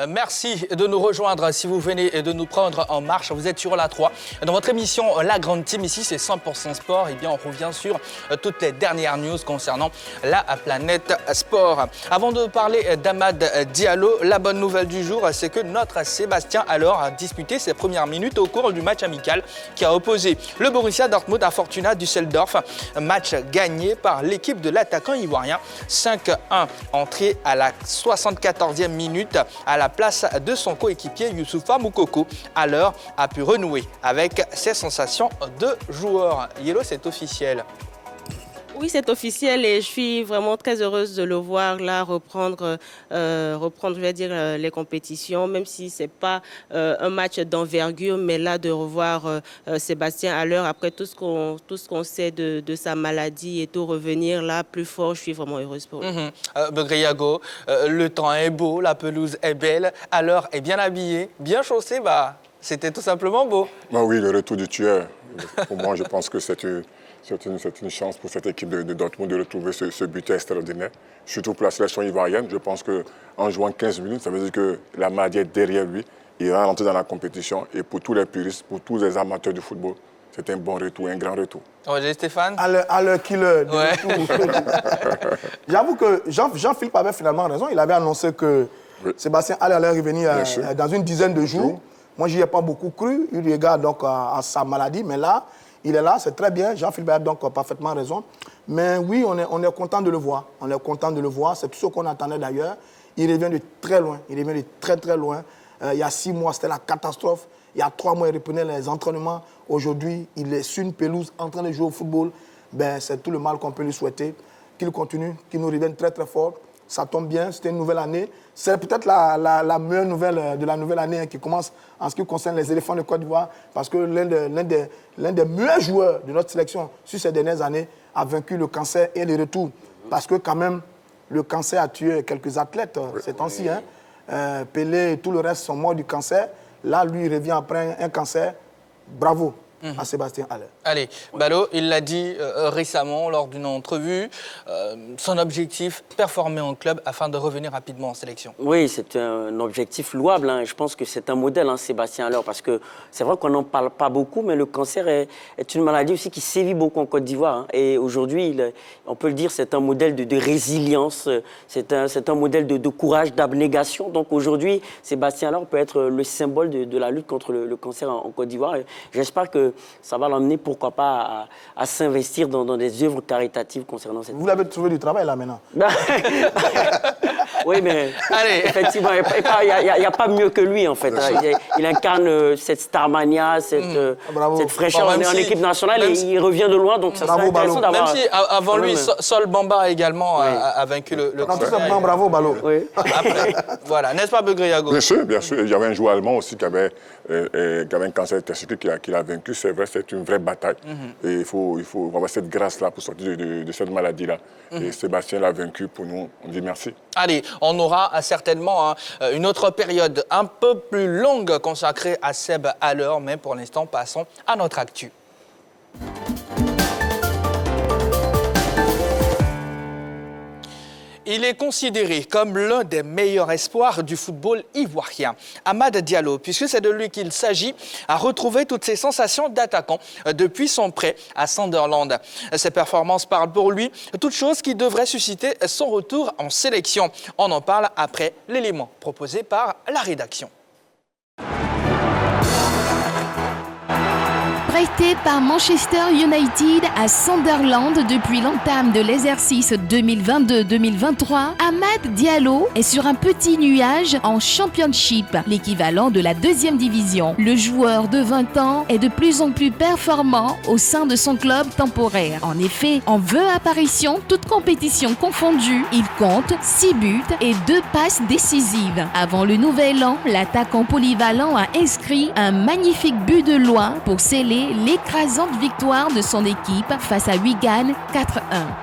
Merci de nous rejoindre si vous venez de nous prendre en marche. Vous êtes sur la 3. Dans votre émission La Grande Team, ici c'est 100% sport. Et bien on revient sur toutes les dernières news concernant la planète sport. Avant de parler d'Amad Diallo, la bonne nouvelle du jour, c'est que notre Sébastien Haller a disputé ses premières minutes au cours du match amical qui a opposé le Borussia Dortmund à Fortuna Düsseldorf. Match gagné par l'équipe de l'attaquant ivoirien 5-1. Entré à la 74e minute à la place de son coéquipier Youssoufa Moukoko. Haller a pu renouer avec ses sensations de joueur. Yellow, c'est officiel. Oui, c'est officiel et je suis vraiment très heureuse de le voir là reprendre je vais dire, les compétitions, même si ce n'est pas un match d'envergure, mais là de revoir Sébastien Haller après tout ce qu'on sait de sa maladie et tout revenir là plus fort, je suis vraiment heureuse pour lui. Begriago, le temps est beau, la pelouse est belle, Haller est bien habillé, bien chaussé, c'était tout simplement beau. Oui, le retour du tueur. Pour moi, je pense que c'est une chance pour cette équipe de Dortmund de retrouver ce but extraordinaire. Surtout pour la sélection ivoirienne. Je pense qu'en jouant 15 minutes, ça veut dire que la maladie est derrière lui. Il va rentrer dans la compétition. Et pour tous les puristes, pour tous les amateurs du football, c'est un bon retour, un grand retour. Roger Stéphane? Haller killer. Ouais. J'avoue que Jean-Philippe avait finalement raison. Il avait annoncé que Sébastien Haller allait revenir dans une dizaine de jours. Moi, je n'y ai pas beaucoup cru. Il regarde donc à sa maladie. Mais là, il est là, c'est très bien. Jean-Philippe a donc parfaitement raison. Mais oui, on est content de le voir. On est content de le voir. C'est tout ce qu'on attendait d'ailleurs. Il revient de très loin. Il revient de très, très loin. Il y a 6 mois, c'était la catastrophe. Il y a 3 mois, il reprenait les entraînements. Aujourd'hui, il est sur une pelouse en train de jouer au football. C'est tout le mal qu'on peut lui souhaiter. Qu'il continue, qu'il nous revienne très, très fort. Ça tombe bien, c'était une nouvelle année. C'est peut-être la meilleure nouvelle de la nouvelle année qui commence en ce qui concerne les éléphants de Côte d'Ivoire, parce que l'un des meilleurs joueurs de notre sélection sur ces dernières années a vaincu le cancer et le retour. Parce que quand même, le cancer a tué quelques athlètes ces temps-ci. Pelé et tout le reste sont morts du cancer. Là, lui, il revient après un cancer. Bravo à Sébastien Haller. Allez, Balo, il l'a dit récemment lors d'une entrevue, son objectif, performer en club afin de revenir rapidement en sélection. Oui, c'est un objectif louable. Je pense que c'est un modèle, Sébastien Haller, parce que c'est vrai qu'on n'en parle pas beaucoup, mais le cancer est une maladie aussi qui sévit beaucoup en Côte d'Ivoire. Et aujourd'hui, on peut le dire, c'est un modèle de résilience, c'est un modèle de courage, d'abnégation. Donc aujourd'hui, Sébastien Haller peut être le symbole de la lutte contre le cancer en Côte d'Ivoire. J'espère que ça va l'emmener, pourquoi pas, à s'investir dans des œuvres caritatives concernant cette... Vous l'avez trouvé du travail, là, maintenant. Oui, mais allez. Effectivement, il n'y a pas mieux que lui, en fait. Il incarne cette starmania, cette fraîcheur en équipe nationale, et il revient de loin, donc ça serait intéressant d'avoir... Même si, avant lui, Sol Bamba également a vaincu le tout simplement, bravo, Balo. Oui. Après, voilà, n'est-ce pas, Begriago? Bien sûr, bien sûr. Il y avait un joueur allemand aussi qui avait un cancer testicule qu'il a vaincu. C'est vrai, c'est une vraie bataille. Et il faut avoir cette grâce-là pour sortir de cette maladie-là. Et Sébastien l'a vaincu pour nous. On dit merci. Allez, on aura certainement une autre période un peu plus longue consacrée à Seb Haller, mais pour l'instant, passons à notre actu. Il est considéré comme l'un des meilleurs espoirs du football ivoirien. Amad Diallo, puisque c'est de lui qu'il s'agit, a retrouvé toutes ses sensations d'attaquant depuis son prêt à Sunderland. Ses performances parlent pour lui, toute chose qui devrait susciter son retour en sélection. On en parle après l'élément proposé par la rédaction. Prêté par Manchester United à Sunderland depuis l'entame de l'exercice 2022-2023, Amad Diallo est sur un petit nuage en Championship, l'équivalent de la 2e division. Le joueur de 20 ans est de plus en plus performant au sein de son club temporaire. En effet, en 20 apparitions, toutes compétitions confondues, il compte 6 buts et 2 passes décisives. Avant le nouvel an, l'attaquant polyvalent a inscrit un magnifique but de loin pour sceller l'écrasante victoire de son équipe face à Wigan 4-1.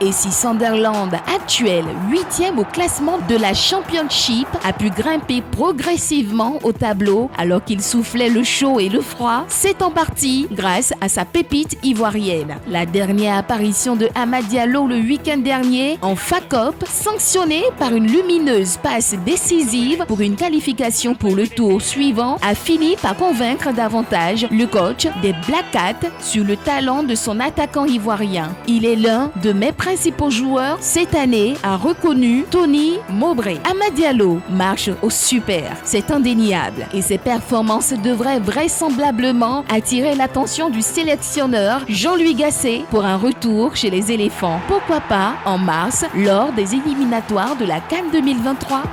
Et si Sunderland, actuel 8e au classement de la Championship, a pu grimper progressivement au tableau alors qu'il soufflait le chaud et le froid, c'est en partie grâce à sa pépite ivoirienne. La dernière apparition de Amad Diallo le week-end dernier en FA-Cup, sanctionnée par une lumineuse passe décisive pour une qualification pour le tour suivant, a fini par convaincre davantage le coach des Black Cats sur le talent de son attaquant ivoirien. Il est l'un de mes principaux joueurs cette année, a reconnu Tony Mowbray. Amad Diallo marche au super, c'est indéniable et ses performances devraient vraisemblablement attirer l'attention du sélectionneur Jean-Louis Gasset pour un retour chez les éléphants. Pourquoi pas en mars lors des éliminatoires de la CAN 2023.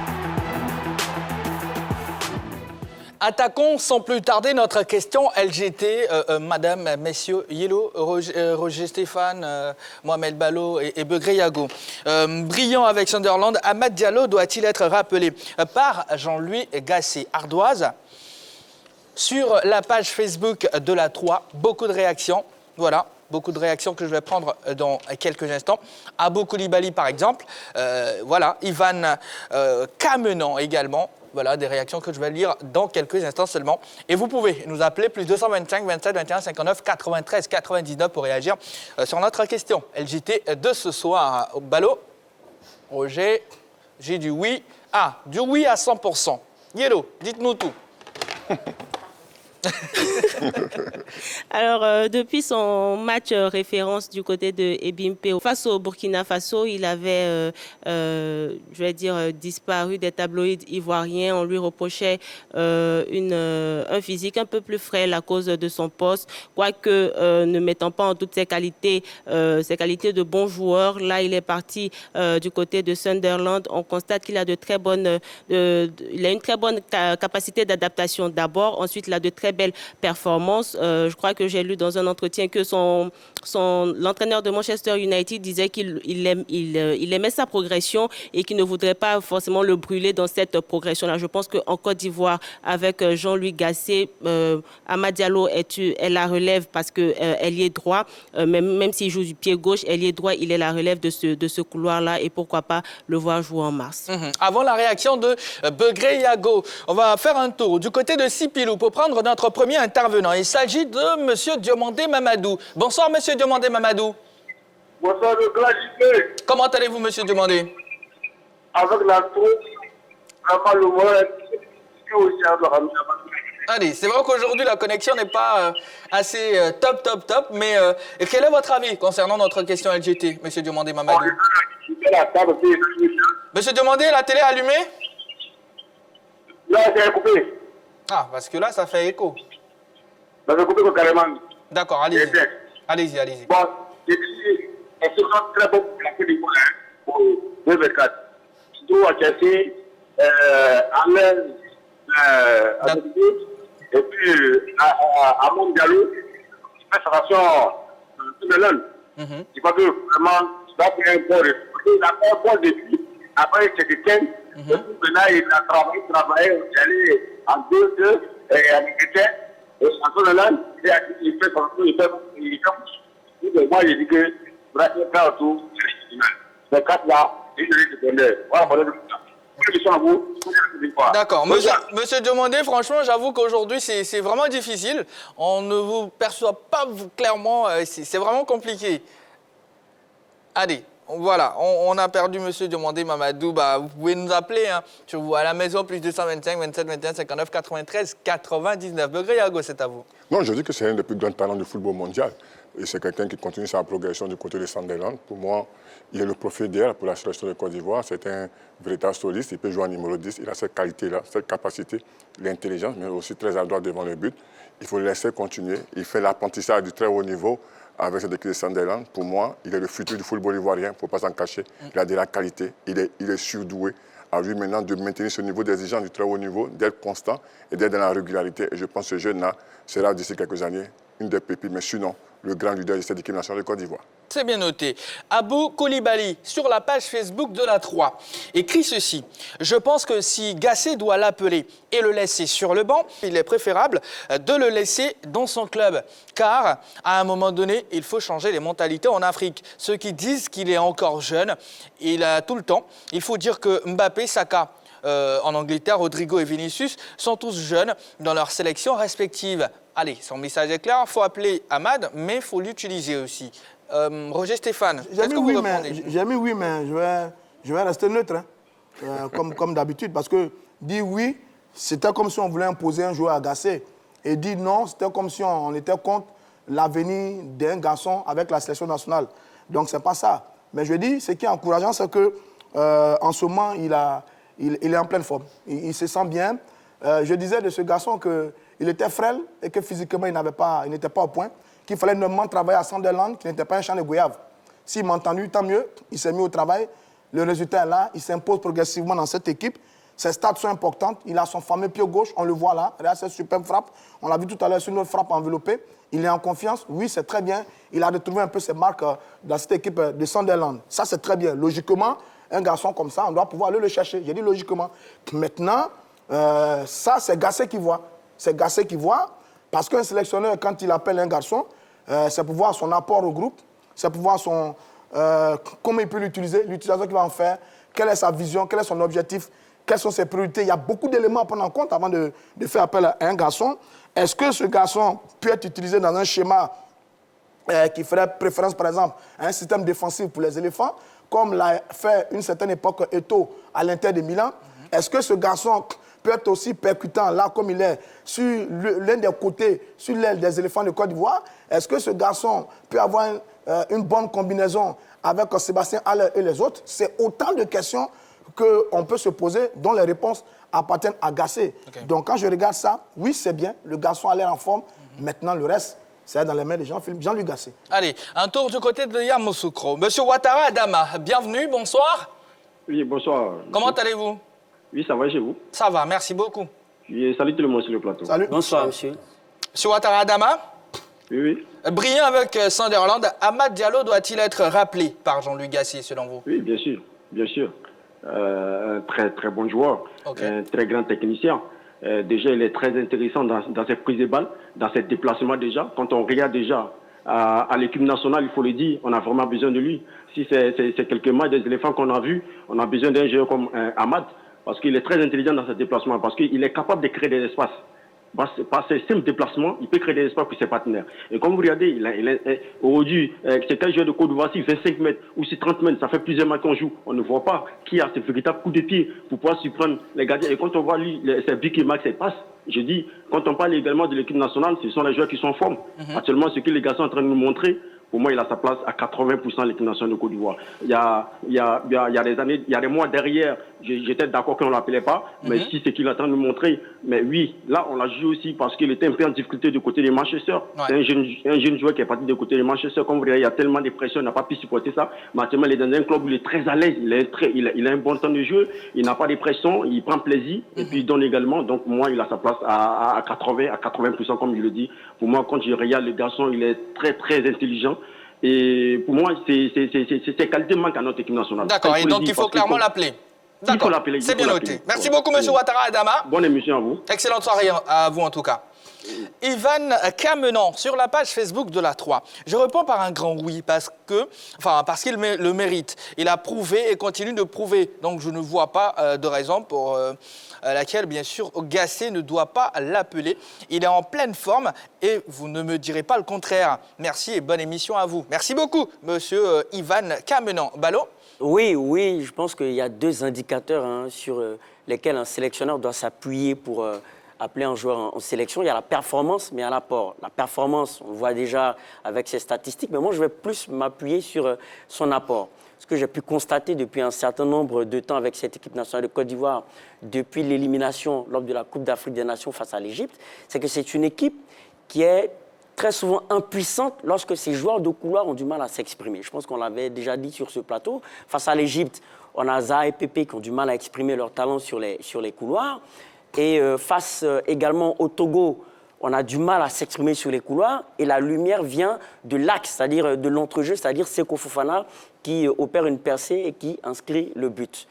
Attaquons sans plus tarder notre question LGT. Madame, messieurs, Yellow, Roger Stéphane, Mohamed Ballo et Begré Yago. Brillant avec Sunderland, Amad Diallo doit-il être rappelé par Jean-Louis Gasset? Ardoise, sur la page Facebook de la 3, beaucoup de réactions. Voilà. Beaucoup de réactions que je vais prendre dans quelques instants. Abou Koulibaly, par exemple. Voilà. Ivan Kamenan également. Voilà, des réactions que je vais lire dans quelques instants seulement. Et vous pouvez nous appeler plus 225 27 21 59 93 99 pour réagir sur notre question LJT de ce soir. Ballot, Roger, j'ai du oui. Ah, du oui à 100%. Yellow, dites-nous tout. Alors, depuis son match référence du côté de Ebimpe face au Burkina Faso, il avait, je vais dire, disparu des tabloïds ivoiriens. On lui reprochait un physique un peu plus frêle à cause de son poste, quoique ne mettant pas en doute ses qualités de bon joueur. Là, il est parti du côté de Sunderland. On constate qu'il a il a une très bonne capacité d'adaptation d'abord. Ensuite, il a de très belle performance. Je crois que j'ai lu dans un entretien que l'entraîneur de Manchester United disait qu'il aimait sa progression et qu'il ne voudrait pas forcément le brûler dans cette progression-là. Je pense qu'en Côte d'Ivoire, avec Jean-Louis Gasset, Amad Diallo est la relève parce qu'elle y est droit. Même s'il joue du pied gauche, elle y est droit. Il est la relève de ce couloir-là et pourquoi pas le voir jouer en mars. Avant la réaction de Begré Yago, on va faire un tour du côté de Sipilou pour prendre notre premier intervenant. Il s'agit de M. Diomandé Mamadou. Bonsoir, M. Diomandé Mamadou. Bonsoir, le grand JP. Comment allez-vous, M. Diomandé? Avec la troupe, vraiment le moral est aussi à Allez, c'est vrai qu'aujourd'hui, la connexion n'est pas assez top, mais quel est votre avis concernant notre question LGT, M. Diomandé Mamadou? M. Diomandé, la télé est allumée? Là, c'est coupé. Ah, parce que là, ça fait écho. Ça fait coupé carrément. D'accord, allez-y. Allez-y. Bon, j'ai dit, c'est vraiment très bon pour la Côte d'Ivoire, pour 2024. Surtout à Chelsea, Alain, et puis à Amad Diallo, fédération de l'Inde. Je crois que vraiment, ça fait un bon résultat. Il a fait un bon début. Après, c'est quelqu'un. Maintenant, il a travaillé, il est allé en 2-2 et en Angleterre. Et en Hollande, il fait son tour, il fait. Moi, j'ai dit que Brasil fait un tour, c'est 4 là, il est secondaire. Voilà, voilà. D'accord. Monsieur Diomandé, franchement, j'avoue qu'aujourd'hui, c'est vraiment difficile. On ne vous perçoit pas clairement. C'est vraiment compliqué. Allez. Voilà, on a perdu M. Diomandé Mamadou. Vous pouvez nous appeler sur vous à la maison, plus 225 27 21 59 93 99. Begré Yago, c'est à vous. Non, je dis que c'est un des plus grands talents du football mondial. Et c'est quelqu'un qui continue sa progression du côté de Sunderland. Pour moi, il est le profil d'hier pour la sélection de Côte d'Ivoire. C'est un véritable soliste. Il peut jouer en numéro 10. Il a cette qualité-là, cette capacité, l'intelligence, mais aussi très adroit devant le but. Il faut le laisser continuer. Il fait l'apprentissage du très haut niveau avec cette équipe de Sunderland. Pour moi, il est le futur du football ivoirien, il ne faut pas s'en cacher. Il a de la qualité, il est surdoué. À lui maintenant de maintenir ce niveau d'exigence du très haut niveau, d'être constant et d'être dans la régularité. Et je pense que ce jeune-là sera d'ici quelques années une des pépites. Mais sinon, le grand leader de cette équipe nationale de Côte d'Ivoire. C'est bien noté. Abou Koulibaly, sur la page Facebook de la 3, écrit ceci. Je pense que si Gassé doit l'appeler et le laisser sur le banc, il est préférable de le laisser dans son club. Car, à un moment donné, il faut changer les mentalités en Afrique. Ceux qui disent qu'il est encore jeune, il a tout le temps. Il faut dire que Mbappé, Saka, en Angleterre, Rodrigo et Vinicius sont tous jeunes dans leurs sélections respectives. Allez, son message est clair, il faut appeler Amad, mais il faut l'utiliser aussi. Roger Stéphane, est-ce que vous répondez? J'ai mis oui, mais je vais rester neutre, hein, comme d'habitude, parce que dire oui, c'était comme si on voulait imposer un joueur à Gassé. Et dire non, c'était comme si on était contre l'avenir d'un garçon avec la sélection nationale. Donc, ce n'est pas ça. Mais je dis, ce qui est encourageant, c'est qu'en ce moment, il est en pleine forme. Il se sent bien. Je disais de ce garçon qu'il était frêle et que physiquement, il n'était pas au point, qu'il fallait normalement travailler à Sunderland, qui n'était pas un champ de goyave. S'il m'a entendu, tant mieux. Il s'est mis au travail. Le résultat est là. Il s'impose progressivement dans cette équipe. Ses stats sont importantes. Il a son fameux pied gauche. On le voit là. Regarde cette superbe frappe. On l'a vu tout à l'heure sur une autre frappe enveloppée. Il est en confiance. Oui, c'est très bien. Il a retrouvé un peu ses marques dans cette équipe de Sunderland. Ça, c'est très bien. Logiquement, un garçon comme ça, on doit pouvoir aller le chercher. J'ai dit logiquement. Maintenant, ça, c'est Gassé qui voit. C'est Gassé qui voit. Parce qu'un sélectionneur, quand il appelle un garçon, c'est pour voir son apport au groupe, c'est pour voir comment il peut l'utiliser, l'utilisation qu'il va en faire, quelle est sa vision, quel est son objectif, quelles sont ses priorités. Il y a beaucoup d'éléments à prendre en compte avant de faire appel à un garçon. Est-ce que ce garçon peut être utilisé dans un schéma qui ferait préférence, par exemple, à un système défensif pour les éléphants, comme l'a fait une certaine époque Eto'o à l'Inter de Milan? Est-ce que ce garçon peut être aussi percutant, là, comme il est, sur l'un des côtés, sur l'aile des éléphants de Côte d'Ivoire? Est-ce que ce garçon peut avoir une bonne combinaison avec Sébastien Haller et les autres? C'est autant de questions qu'on peut se poser, dont les réponses appartiennent à Gassé. Okay. Donc, quand je regarde ça, oui, c'est bien. Le garçon a l'air en forme. Maintenant, le reste, c'est dans les mains de Jean-Louis Gassé. Allez, un tour du côté de Yamoussoukro. Monsieur Ouattara Adama, bienvenue, bonsoir. Oui, bonsoir. Comment allez-vous? Oui, ça va chez vous? Ça va, merci beaucoup. Salut tout le monde sur le plateau. Salut. Bonsoir, monsieur. Monsieur Ouattara Adama? Oui, oui. Brillant avec Sunderland, Amad Diallo doit-il être rappelé par Jean-Louis Gassé, selon vous? Oui, bien sûr, bien sûr. Un très, très bon joueur, okay. Un très grand technicien. Déjà, il est très intéressant dans ses prises de balles, dans ses déplacements déjà. Quand on regarde déjà à l'équipe nationale, il faut le dire, on a vraiment besoin de lui. Si c'est quelques matchs des éléphants qu'on a vus, on a besoin d'un joueur comme Amad, parce qu'il est très intelligent dans ses déplacements, parce qu'il est capable de créer des espaces. Par ses simples déplacements, il peut créer des espaces pour ses partenaires. Et comme vous regardez, aujourd'hui, c'est quel joueur de Côte d'Ivoire, si 25 mètres ou si 30 mètres, ça fait plusieurs matchs qu'on joue. On ne voit pas qui a ce véritable coup de pied pour pouvoir surprendre les gardiens. Et quand on voit lui, ses buts qui marquent ses passes, je dis, quand on parle également de l'équipe nationale, ce sont les joueurs qui sont en forme. Actuellement, ce que les garçons sont en train de nous montrer, pour moi, il a sa place à 80% l'équipe nationale de Côte d'Ivoire. Il y a des années, il y a des mois derrière, j'étais d'accord qu'on ne l'appelait pas, mais si c'est qu'il est en train de nous montrer, mais oui, là, on l'a joué aussi parce qu'il était un peu en difficulté du côté des Manchester. Ouais. C'est un jeune joueur qui est parti du côté des Manchester. Comme vous voyez, il y a tellement de pression, il n'a pas pu supporter ça. Mais actuellement, il est dans un club où il est très à l'aise, il a un bon temps de jeu, il n'a pas de pression, il prend plaisir, et puis il donne également. Donc, moi, il a sa place à 80%, comme il le dit. Pour moi, quand je regarde le garçon, il est très, très intelligent. Et pour moi, ces qualités manquent à notre équipe nationale. D'accord, et donc il faut clairement l'appeler. D'accord, c'est bien noté. Merci beaucoup, monsieur Ouattara Adama. Bonne émission à vous. Excellente soirée à vous, en tout cas. Ivan Kamenan, sur la page Facebook de la 3. Je réponds par un grand oui, parce qu'il le mérite. Il a prouvé et continue de prouver. Donc je ne vois pas de raison pour laquelle, bien sûr, Gassé ne doit pas l'appeler. Il est en pleine forme et vous ne me direz pas le contraire. Merci et bonne émission à vous. Merci beaucoup, monsieur Ivan Kamenan. Ballot? Oui, je pense qu'il y a deux indicateurs sur lesquels un sélectionneur doit s'appuyer pour appeler un joueur en sélection. Il y a la performance, mais il y a l'apport. La performance, on le voit déjà avec ses statistiques, mais moi, je vais plus m'appuyer sur son apport. Ce que j'ai pu constater depuis un certain nombre de temps avec cette équipe nationale de Côte d'Ivoire, depuis l'élimination lors de la Coupe d'Afrique des Nations face à l'Égypte, c'est que c'est une équipe qui est très souvent impuissante lorsque ces joueurs de couloir ont du mal à s'exprimer. Je pense qu'on l'avait déjà dit sur ce plateau. Face à l'Égypte, on a Zaha et Pépé qui ont du mal à exprimer leur talent sur les couloirs. Et face également au Togo, on a du mal à s'exprimer sur les couloirs et la lumière vient de l'axe, c'est-à-dire de l'entrejeu, c'est-à-dire Seko Fofana qui opère une percée et qui inscrit le but.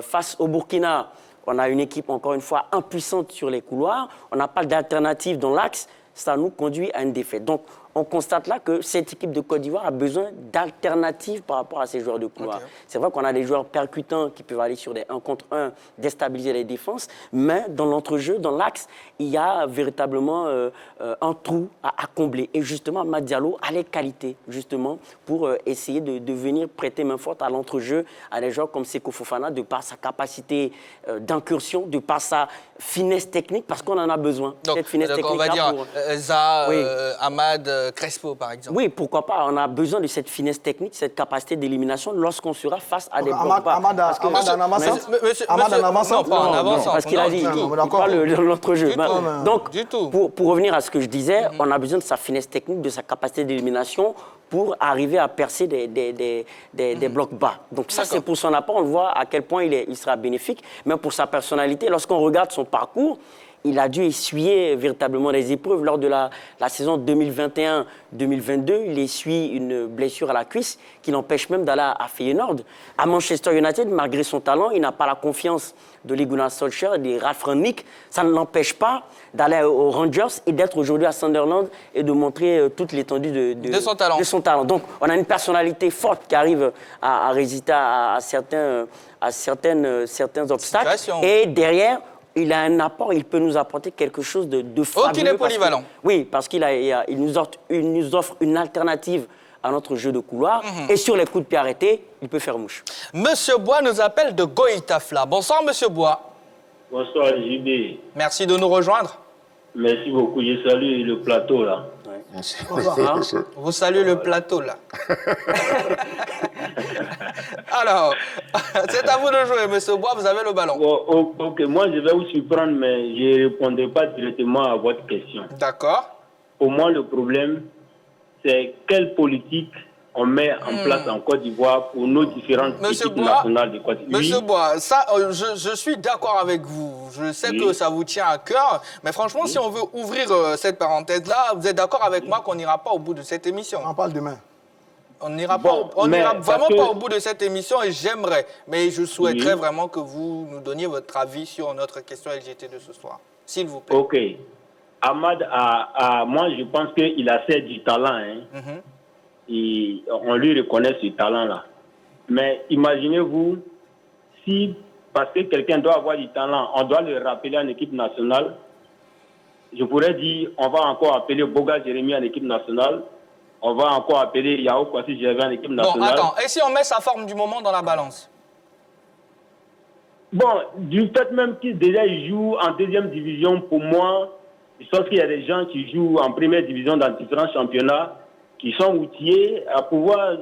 Face au Burkina, on a une équipe, encore une fois, impuissante sur les couloirs. On n'a pas d'alternative dans l'axe. Ça nous conduit à une défaite. Donc, on constate là que cette équipe de Côte d'Ivoire a besoin d'alternatives par rapport à ces joueurs de couloir. Okay. C'est vrai qu'on a des joueurs percutants qui peuvent aller sur des 1 contre 1, déstabiliser les défenses, mais dans l'entrejeu, dans l'axe, il y a véritablement un trou à combler. Et justement, Amad Diallo a les qualités, justement, pour essayer de venir prêter main forte à l'entrejeu à des joueurs comme Seko Fofana, de par sa capacité d'incursion, de par sa finesse technique, parce qu'on en a besoin. Donc, cette finesse technique on va dire Za, oui. Amad, Crespo, par exemple. Oui, pourquoi pas. On a besoin de cette finesse technique, cette capacité d'élimination lorsqu'on sera face à des blocs bas. Amad en avançant. Amad en avançant. Non, pas en avançant. Parce qu'il a dit, il parle de l'entrejeu. Donc, pour revenir à ce que je disais, on a besoin de sa finesse technique, de sa capacité d'élimination pour arriver à percer des blocs bas. Donc ça, c'est pour son apport. On le voit à quel point il sera bénéfique. Mais pour sa personnalité, lorsqu'on regarde son parcours, il a dû essuyer véritablement des épreuves. Lors de la saison 2021-2022, il essuie une blessure à la cuisse qui l'empêche même d'aller à Feyenoord. À Manchester United, malgré son talent, il n'a pas la confiance de Ole Gunnar Solskjaer et de Ralf Rangnick. Ça ne l'empêche pas d'aller aux Rangers et d'être aujourd'hui à Sunderland et de montrer toute l'étendue de son talent. Donc, on a une personnalité forte qui arrive à résister à certains obstacles. Et derrière, il a un apport, il peut nous apporter quelque chose de fabuleux. qu'il est polyvalent. Oui, parce qu'il nous offre une alternative à notre jeu de couloir. Et sur les coups de pied arrêtés, il peut faire mouche. Monsieur Bois nous appelle de Goïtafla. Bonsoir, Monsieur Bois. Bonsoir, JB. Merci de nous rejoindre. Merci beaucoup. Je salue le plateau, là. Ouais. Vous saluez le plateau, là. Alors, c'est à vous de jouer, Monsieur Bois, vous avez le ballon. Oh, ok, moi je vais vous surprendre, mais je ne répondrai pas directement à votre question. D'accord. Pour moi, le problème, c'est quelle politique on met en place en Côte d'Ivoire pour nos différentes équipes nationales de Côte d'Ivoire. Monsieur Bois, ça, je suis d'accord avec vous. Je sais que ça vous tient à cœur, mais franchement, si on veut ouvrir cette parenthèse-là, vous êtes d'accord avec moi qu'on n'ira pas au bout de cette émission? On en parle demain. On n'ira vraiment pas au bout de cette émission et j'aimerais, mais je souhaiterais vraiment que vous nous donniez votre avis sur notre question LGT de ce soir, s'il vous plaît. Ok. Amad, moi, je pense qu'il a assez du talent. Hein. Et on lui reconnaît ce talent-là. Mais imaginez-vous, si, parce que quelqu'un doit avoir du talent, on doit le rappeler en équipe nationale, je pourrais dire, on va encore appeler Boga Jérémy en équipe nationale, on va encore appeler Yao Kwasi Gervais en équipe nationale. Bon, attends, et si on met sa forme du moment dans la balance? Bon, du fait même qu'il déjà joue en deuxième division, pour moi, je pense qu'il y a des gens qui jouent en première division dans différents championnats, qui sont outillés à pouvoir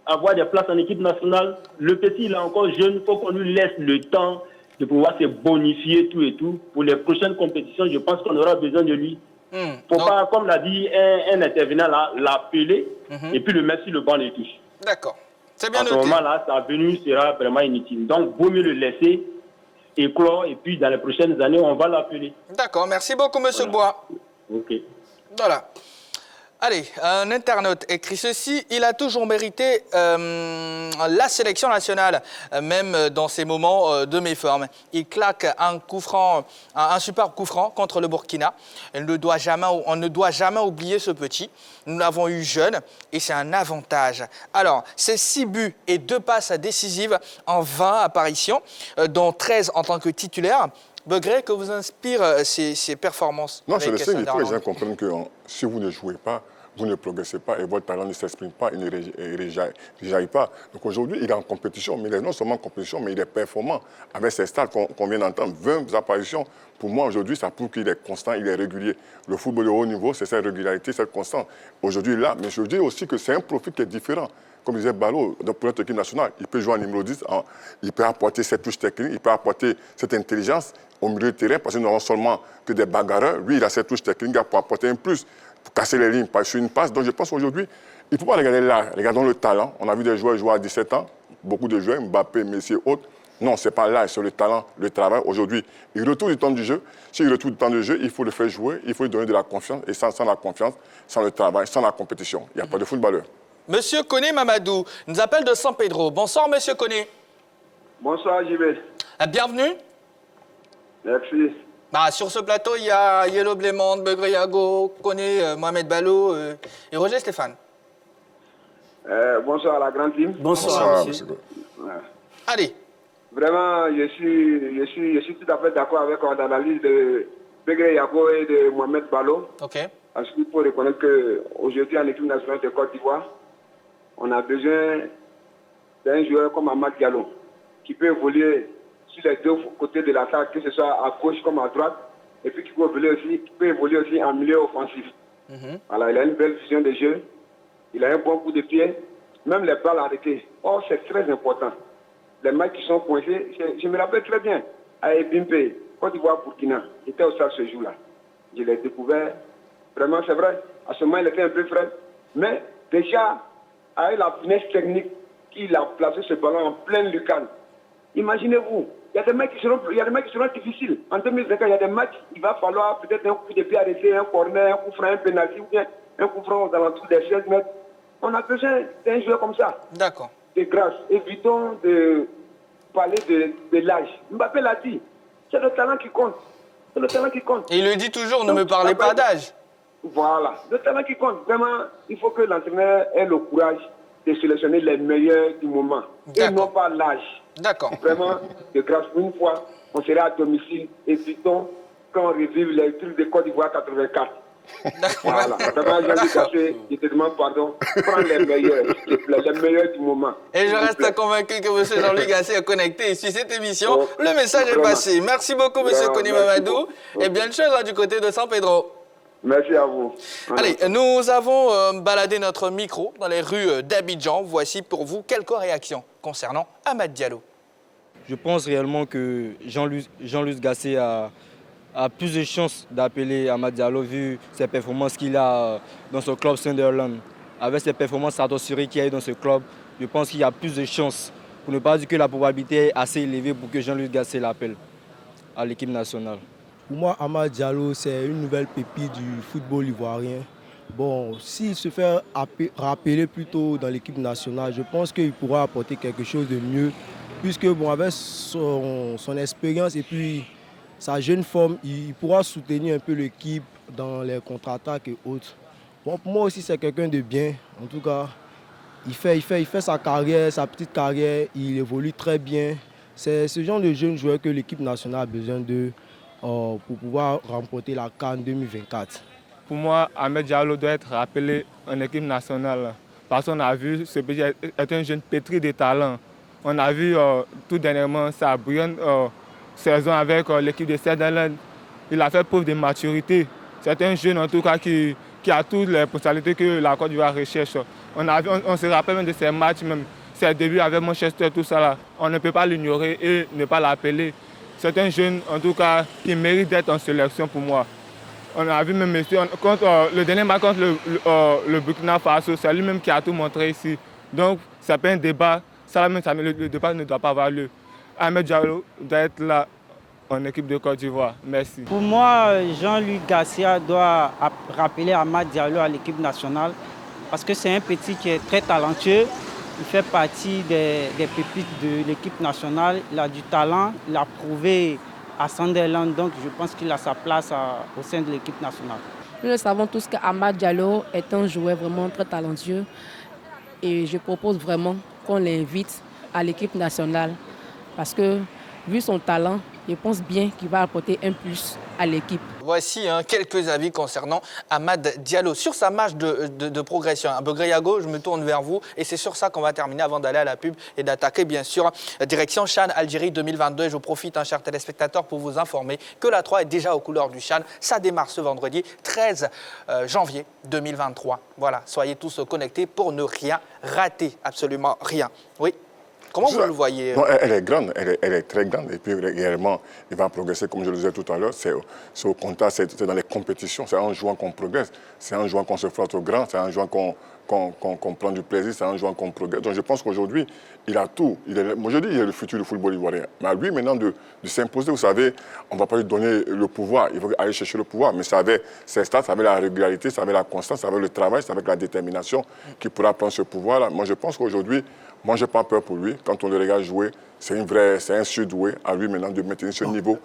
avoir des places en équipe nationale. Le petit, il est encore jeune, il faut qu'on lui laisse le temps de pouvoir se bonifier tout et tout. Pour les prochaines compétitions, je pense qu'on aura besoin de lui. Faut pas, comme l'a dit un intervenant là, l'appeler et puis le mettre sur le banc de touche. D'accord. C'est bien noté. À ce moment-là, sa venue sera vraiment inutile. Donc, vaut mieux le laisser éclore et puis dans les prochaines années, on va l'appeler. D'accord. Merci beaucoup, Monsieur Bois. Ok. Voilà. Allez, un internaute écrit ceci. Il a toujours mérité la sélection nationale, même dans ces moments de méforme. Il claque un super coup franc contre le Burkina. On ne doit jamais oublier ce petit. Nous l'avons eu jeune et c'est un avantage. Alors, c'est 6 buts et 2 passes décisives en 20 apparitions, dont 13 en tant que titulaire. Begré, que vous inspire ces performances? Non, c'est le signe. Il faut que les gens comprennent que si vous ne jouez pas, vous ne progressez pas et votre talent ne s'exprime pas, il ne réjaillit pas. Donc aujourd'hui, il est en compétition, mais il est non seulement en compétition, mais il est performant. Avec ces stats qu'on vient d'entendre, 20 apparitions, pour moi aujourd'hui, ça prouve qu'il est constant, il est régulier. Le football de haut niveau, c'est cette régularité, cette constance. Aujourd'hui, là, mais je dis aussi que c'est un profil qui est différent. Comme disait Ballot, pour notre équipe nationale, il peut jouer en numéro 10, il peut apporter cette touche technique, il peut apporter cette intelligence au milieu de terrain, parce que nous n'avons seulement que des bagarreurs. Lui, il a cette touche technique pour apporter un plus, pour casser les lignes, sur une passe. Donc je pense qu'aujourd'hui, il ne faut pas regarder là. Regardons le talent. On a vu des joueurs jouer à 17 ans, beaucoup de joueurs, Mbappé, Messi et autres. Non, ce n'est pas l'âge, c'est le talent, le travail. Aujourd'hui, il retourne du temps du jeu. S'il retourne du temps du jeu, il faut le faire jouer, il faut lui donner de la confiance. Et sans la confiance, sans le travail, sans la compétition, il n'y a pas de footballeur. Monsieur Koné Mamadou nous appelle de San Pedro. Bonsoir, monsieur Koné. Bonsoir, JB. Bienvenue. Merci. Sur ce plateau, il y a Yelo Blémond, Begreyago, Koné, Mohamed Ballo et Roger Stéphane. Bonsoir à la grande team. Bonsoir, monsieur. Ouais. Allez. Vraiment, je suis tout à fait d'accord avec l'analyse de Begreyago et de Mohamed Ballo. OK. Parce qu'il faut reconnaître qu'aujourd'hui, en équipe nationale de Côte d'Ivoire, on a besoin d'un joueur comme Amad Diallo, qui peut évoluer sur les deux côtés de l'attaque, que ce soit à gauche comme à droite, et puis qui peut évoluer aussi en milieu offensif. Voilà, il a une belle vision de jeu, il a un bon coup de pied, même les balles arrêtées. Or, c'est très important. Les matchs qui sont coincés, je me rappelle très bien, à Ebimpe, Côte d'Ivoire-Burkina, j'étais au stade ce jour-là. Je l'ai découvert. Vraiment, c'est vrai, à ce moment, il était un peu frais. Mais déjà, avec la finesse technique qu'il a placé ce ballon en pleine lucarne, imaginez-vous, il y a des matchs qui seront difficiles. En 2025, il y a des matchs, il va falloir peut-être un coup de pied arrêté, un corner, un coup franc, un pénalty, ou bien un coup franc aux alentours des 16 mètres. On a besoin d'un joueur comme ça. D'accord. De grâce. Évitons de parler de l'âge. Mbappé l'a dit, c'est le talent qui compte. C'est le talent qui compte. Et il le dit toujours, ne me parlez pas d'âge. Voilà, le talent qui compte. Vraiment, il faut que l'entraîneur ait le courage de sélectionner les meilleurs du moment. Et non pas l'âge. D'accord. Vraiment, de grâce pour une fois, on sera à domicile. Évitons qu'on revive les trucs de Côte d'Ivoire 84. Voilà. Vraiment, je te demande pardon. Prends les meilleurs, s'il te plaît, les meilleurs du moment. Et je reste convaincu que M. Jean-Luc Gasset est connecté et suit cette émission. Le message est passé. Merci beaucoup, M. Koné Mamadou. Et bien de choses du côté de San Pedro. Merci à vous. Allez, nous avons baladé notre micro dans les rues d'Abidjan. Voici pour vous quelques réactions concernant Amad Diallo. Je pense réellement que Jean-Luc Gasset a plus de chances d'appeler Amad Diallo vu ses performances qu'il a dans ce club Sunderland. Avec ses performances stratosphériques qu'il y a eu dans ce club, je pense qu'il y a plus de chances, pour ne pas dire que la probabilité est assez élevée pour que Jean-Luc Gasset l'appelle à l'équipe nationale. Pour moi, Amad Diallo, c'est une nouvelle pépite du football ivoirien. Bon, s'il se fait rappeler plus tôt dans l'équipe nationale, je pense qu'il pourra apporter quelque chose de mieux. Puisque, bon, avec son expérience et puis sa jeune forme, il pourra soutenir un peu l'équipe dans les contre-attaques et autres. Bon, pour moi aussi, c'est quelqu'un de bien. En tout cas, il fait sa carrière, sa petite carrière, il évolue très bien. C'est ce genre de jeune joueur que l'équipe nationale a besoin de pour pouvoir remporter la CAN 2024. Pour moi, Amad Diallo doit être rappelé en équipe nationale. Parce qu'on a vu ce petit est un jeune pétri de talent. On a vu tout dernièrement sa brillante saison avec l'équipe de Sunderland. Il a fait preuve de maturité. C'est un jeune en tout cas qui a toutes les potentialités que la Côte d'Ivoire recherche. On se rappelle même de ses matchs, même ses débuts avec Manchester, tout ça là. On ne peut pas l'ignorer et ne pas l'appeler. C'est un jeune, en tout cas, qui mérite d'être en sélection pour moi. On a vu même le dernier match contre le Burkina Faso, c'est lui-même qui a tout montré ici. Donc, c'est pas un débat. Le débat ne doit pas avoir lieu. Amad Diallo doit être là en équipe de Côte d'Ivoire. Merci. Pour moi, Jean-Luc Gasset doit rappeler Amad Diallo à l'équipe nationale parce que c'est un petit qui est très talentueux. Il fait partie des pépites de l'équipe nationale. Il a du talent, il a prouvé à Sunderland, donc je pense qu'il a sa place au sein de l'équipe nationale. Nous le savons tous qu'Amad Diallo est un joueur vraiment très talentueux et je propose vraiment qu'on l'invite à l'équipe nationale parce que vu son talent, je pense bien qu'il va apporter un plus à l'équipe. Voici quelques avis concernant Amad Diallo. Sur sa marche de progression, Begreyago, je me tourne vers vous et c'est sur ça qu'on va terminer avant d'aller à la pub et d'attaquer bien sûr direction CHAN Algérie 2022. Je profite, chers téléspectateurs, pour vous informer que la 3 est déjà aux couleurs du CHAN. Ça démarre ce vendredi 13 janvier 2023. Voilà, soyez tous connectés pour ne rien rater, absolument rien. Oui. Comment vous le voyez? Non, elle est grande, elle est très grande. Et puis réellement, il va progresser, comme je le disais tout à l'heure. C'est au contact, c'est dans les compétitions. C'est en jouant qu'on progresse. C'est en jouant qu'on se frotte au grand. C'est en jouant qu'on qu'on prend du plaisir, c'est en jouant qu'on progresse. Donc je pense qu'aujourd'hui, il a tout. Moi je dis, il est le futur du football ivoirien. Mais à lui maintenant de s'imposer, vous savez, on ne va pas lui donner le pouvoir, il va aller chercher le pouvoir. Mais ça avait ses stats, ça avait la régularité, ça avait la constance, ça avait le travail, ça avait la détermination qu'il pourra prendre ce pouvoir-là. Moi je pense qu'aujourd'hui, moi je n'ai pas peur pour lui. Quand on le regarde jouer, c'est un surdoué à lui maintenant de maintenir ce niveau.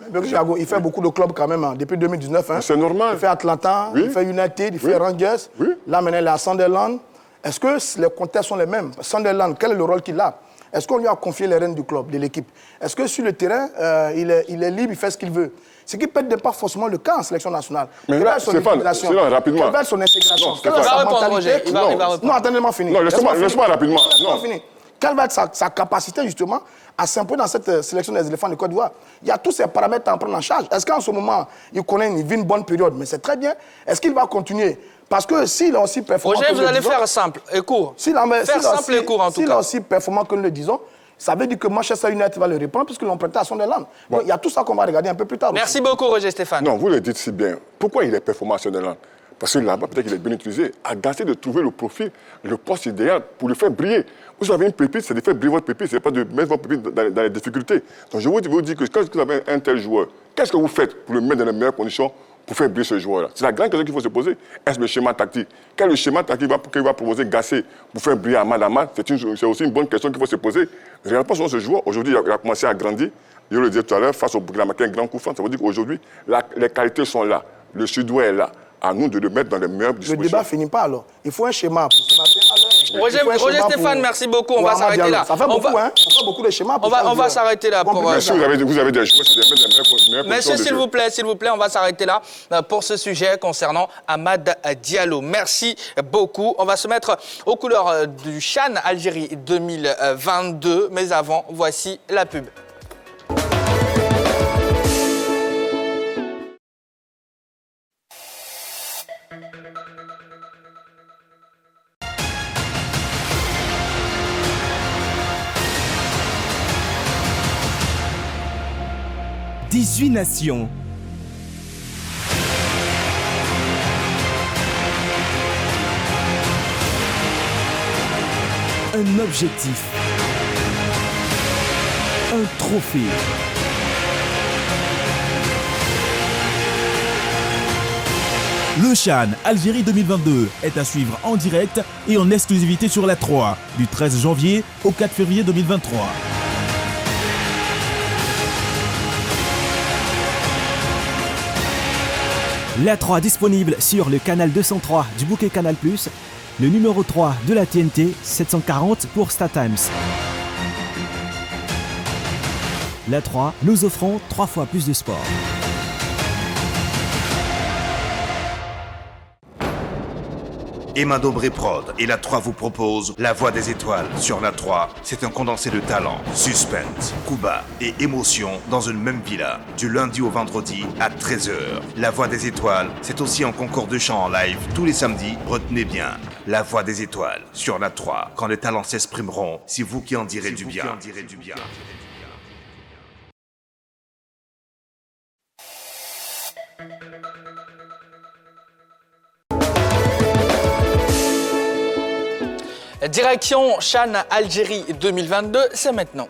Il fait beaucoup de clubs quand même, hein, depuis 2019. Hein. C'est normal. Il fait Atlanta, il fait United, il fait Rangers. Là maintenant il est à Sunderland. Est-ce que les contextes sont les mêmes? Sunderland, quel est le rôle qu'il a? Est-ce qu'on lui a confié les rênes du club, de l'équipe? Est-ce que sur le terrain, il est libre, il fait ce qu'il veut? Ce qui peut-être pas forcément le cas en sélection nationale. Mais là, Stéphane, rapidement. Quelle va être son intégration? Non, Stéphane. Sa mentalité? Non, attendez-moi finir. Non, laisse-moi rapidement. Laisse-moi finir. Quelle va être sa capacité, justement, à s'imposer dans cette sélection des éléphants de Côte d'Ivoire? Il y a tous ces paramètres à prendre en charge. Est-ce qu'en ce moment, il vit une bonne période? Mais c'est très bien. Est-ce qu'il va continuer? Parce que s'il est aussi performant... Roger, vous allez faire simple et court. Faire simple et court, en tout cas. S'il est aussi performant que nous le disons, ça veut dire que Manchester United va le reprendre puisqu'ils l'ont prêté à Sunderland. Bon. Il y a tout ça qu'on va regarder un peu plus tard. Merci beaucoup, Roger Stéphane. Non, vous le dites si bien. Pourquoi il est performant à Sunderland? Parce que là-bas, peut-être qu'il est bien utilisé. D'essayer de trouver le profil, le poste idéal pour le faire briller. Vous avez une pépite, c'est de faire briller votre pépite, c'est pas de mettre votre pépite dans les difficultés. Donc je vous dis que quand vous avez un tel joueur, qu'est-ce que vous faites pour le mettre dans les meilleures conditions pour faire briller ce joueur-là? C'est la grande question qu'il faut se poser. Est-ce le schéma tactique? Quel est le schéma tactique qu'il va proposer Gassé pour faire briller Amad Amad? C'est aussi une bonne question qu'il faut se poser. Réellement, sur ce joueur, aujourd'hui, il a commencé à grandir. Je le disais tout à l'heure, face au Burkina Faso, un grand coup franc. Ça veut dire qu'aujourd'hui, les qualités sont là. Le Sud-Ouest est là. À nous de le mettre dans les meilleures dispositions. Le débat ne finit pas alors. Il faut un schéma. Roger Stéphane, merci beaucoup. On va s'arrêter là. Ça fait beaucoup, hein? Ça fait beaucoup de schémas. On va s'arrêter là. Si vous avez des joueurs, c'est des meilleures Monsieur, s'il vous plaît, on va s'arrêter là pour ce sujet concernant Amad Diallo. Merci beaucoup. On va se mettre aux couleurs du CHAN Algérie 2022. Mais avant, voici la pub. « 18 nations. Un objectif. Un trophée. Le CHAN Algérie 2022 est à suivre en direct et en exclusivité sur la 3 du 13 janvier au 4 février 2023. La 3 disponible sur le canal 203 du bouquet Canal+, le numéro 3 de la TNT 740 pour StarTimes. La 3, nous offrons 3 fois plus de sport. Emma Dobré Prod et la 3 vous propose La Voix des Étoiles sur la 3. C'est un condensé de talent, suspense, coups bas et émotion dans une même villa, du lundi au vendredi à 13h. La Voix des Étoiles, c'est aussi un concours de chant en live tous les samedis. Retenez bien, La Voix des Étoiles sur la 3. Quand les talents s'exprimeront, c'est vous qui en direz du bien. Direction CHAN Algérie 2022, c'est maintenant.